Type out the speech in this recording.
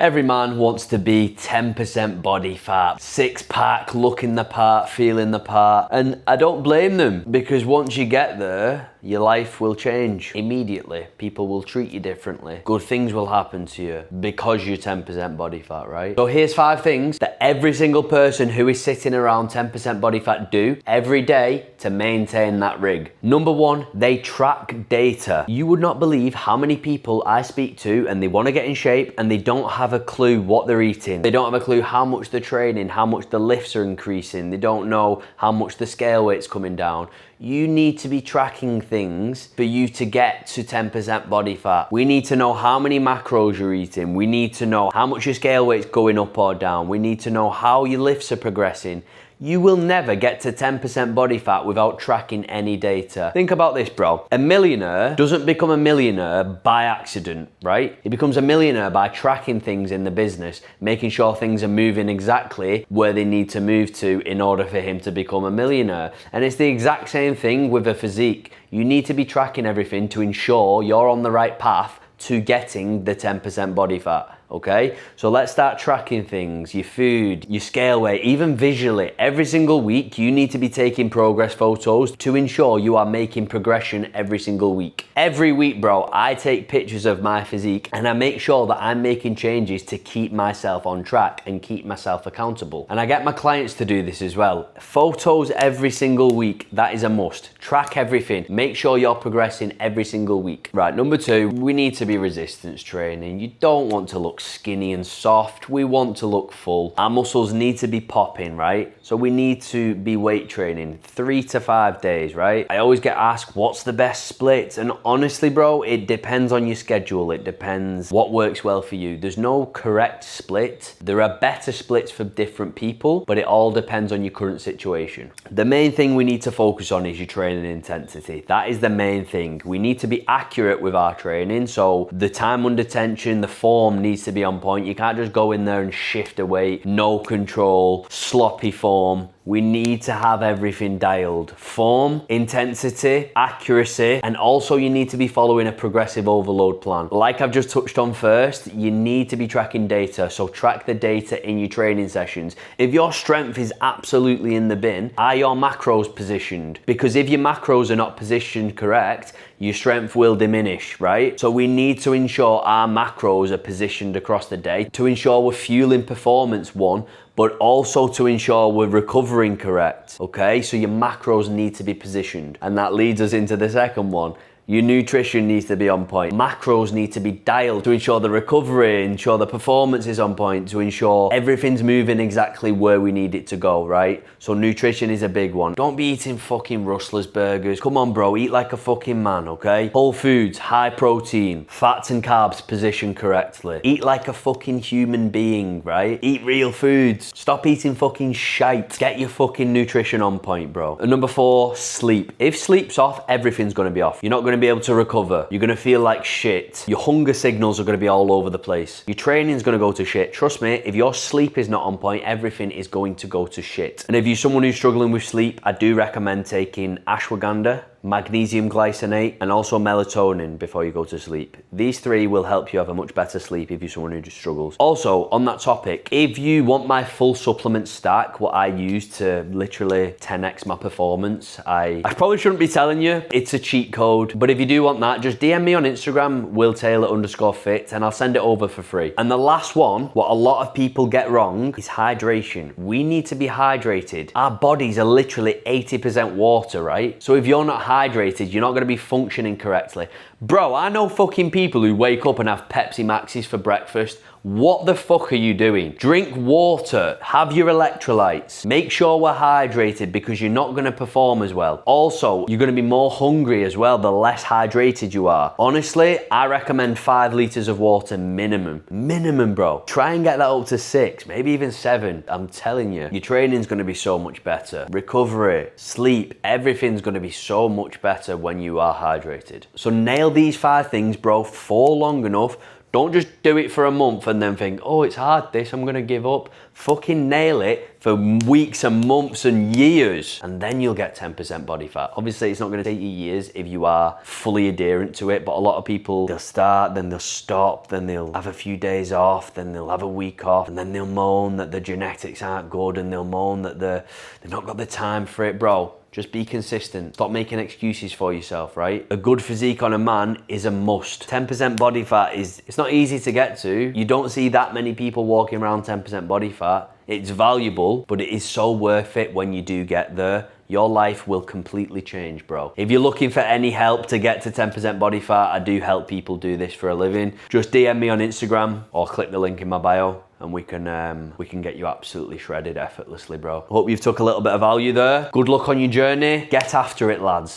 Every man wants to be 10% body fat, six pack, looking the part, feeling the part. And I don't blame them, because once you get there, your life will change immediately. People will treat you differently. Good things will happen to you because you're 10% body fat, right? So here's 5 things that every single person who is sitting around 10% body fat do every day to maintain that rig. Number 1, they track data. You would not believe how many people I speak to and they want to get in shape and they don't have a clue what they're eating. They don't have a clue how much they're training, how much the lifts are increasing. They don't know how much the scale weight's coming down. You need to be tracking things for you to get to 10% body fat. We need to know how many macros you're eating. We need to know how much your scale weight's going up or down. We need to know how your lifts are progressing. You will never get to 10% body fat without tracking any data. Think about this, bro. A millionaire doesn't become a millionaire by accident, right? He becomes a millionaire by tracking things in the business, making sure things are moving exactly where they need to move to in order for him to become a millionaire. And it's the exact same thing with a physique. You need to be tracking everything to ensure you're on the right path to getting the 10% body fat. Okay, so let's start tracking things, your food, your scale weight, even visually. Every single week, you need to be taking progress photos to ensure you are making progression every single week. Every week, bro, I take pictures of my physique and I make sure that I'm making changes to keep myself on track and keep myself accountable. And I get my clients to do this as well. Photos every single week, that is a must. Track everything. Make sure you're progressing every single week. Right, number 2, we need to be resistance training. You don't want to look skinny and soft. We want to look full. Our muscles need to be popping, right? So we need to be weight training 3 to 5 days, right? I always get asked, what's the best split? And honestly, bro, it depends on your schedule. It depends what works well for you. There's no correct split. There are better splits for different people, but it all depends on your current situation. The main thing we need to focus on is your training intensity. That is the main thing. We need to be accurate with our training. So the time under tension, the form needs to be on point. You can't just go in there and shift a weight, no control, sloppy form. We need to have everything dialed. Form, intensity, accuracy, and also you need to be following a progressive overload plan. Like I've just touched on first, you need to be tracking data, so track the data in your training sessions. If your strength is absolutely in the bin, are your macros positioned? Because if your macros are not positioned correct, your strength will diminish, right? So we need to ensure our macros are positioned across the day to ensure we're fueling performance, one, but also to ensure we're recovering correct, okay? So your macros need to be positioned. And that leads us into the second one. Your nutrition needs to be on point. Macros need to be dialed to ensure the recovery, ensure the performance is on point, to ensure everything's moving exactly where we need it to go, right? So nutrition is a big one. Don't be eating fucking Rustler's burgers. Come on, bro, eat like a fucking man, okay? Whole foods, high protein, fats and carbs positioned correctly. Eat like a fucking human being, right? Eat real foods. Stop eating fucking shite. Get your fucking nutrition on point, bro. And number 4, sleep. If sleep's off, everything's gonna be off. You're not gonna be able to recover. You're gonna feel like shit. Your hunger signals are gonna be all over the place. Your training's gonna go to shit. Trust me, if your sleep is not on point, everything is going to go to shit. And if you're someone who's struggling with sleep, I do recommend taking ashwagandha, magnesium glycinate, and also melatonin before you go to sleep. These 3 will help you have a much better sleep if you're someone who just struggles. Also, on that topic, if you want my full supplement stack, what I use to literally 10x my performance, I probably shouldn't be telling you, it's a cheat code, but if you do want that, just DM me on Instagram, willtaylor_fit, and I'll send it over for free. And the last one, what a lot of people get wrong, is hydration. We need to be hydrated. Our bodies are literally 80% water, right? So if you're not hydrated, you're not going to be functioning correctly. Bro, I know fucking people who wake up and have Pepsi Maxes for breakfast. What the fuck are you doing? Drink water, have your electrolytes, make sure we're hydrated because you're not gonna perform as well. Also, you're gonna be more hungry as well the less hydrated you are. Honestly, I recommend 5 liters of water minimum. Minimum, bro. Try and get that up to 6, maybe even 7. I'm telling you, your training's gonna be so much better. Recovery, sleep, everything's gonna be so much better when you are hydrated. So nail these 5 things, bro, for long enough. Don't just do it for a month and then think, oh, it's hard this, I'm gonna give up. Fucking nail it for weeks and months and years, and then you'll get 10% body fat. Obviously, it's not gonna take you years if you are fully adherent to it, but a lot of people, they'll start, then they'll stop, then they'll have a few days off, then they'll have a week off, and then they'll moan that the genetics aren't good, and they'll moan that they've not got the time for it. Bro, just be consistent. Stop making excuses for yourself, right? A good physique on a man is a must. 10% body fat it's not easy to get to. You don't see that many people walking around 10% body fat. It's valuable, but it is so worth it when you do get there. Your life will completely change, bro. If you're looking for any help to get to 10% body fat, I do help people do this for a living. Just DM me on Instagram or click the link in my bio, and we can get you absolutely shredded effortlessly, bro. Hope you've took a little bit of value there. Good luck on your journey. Get after it, lads.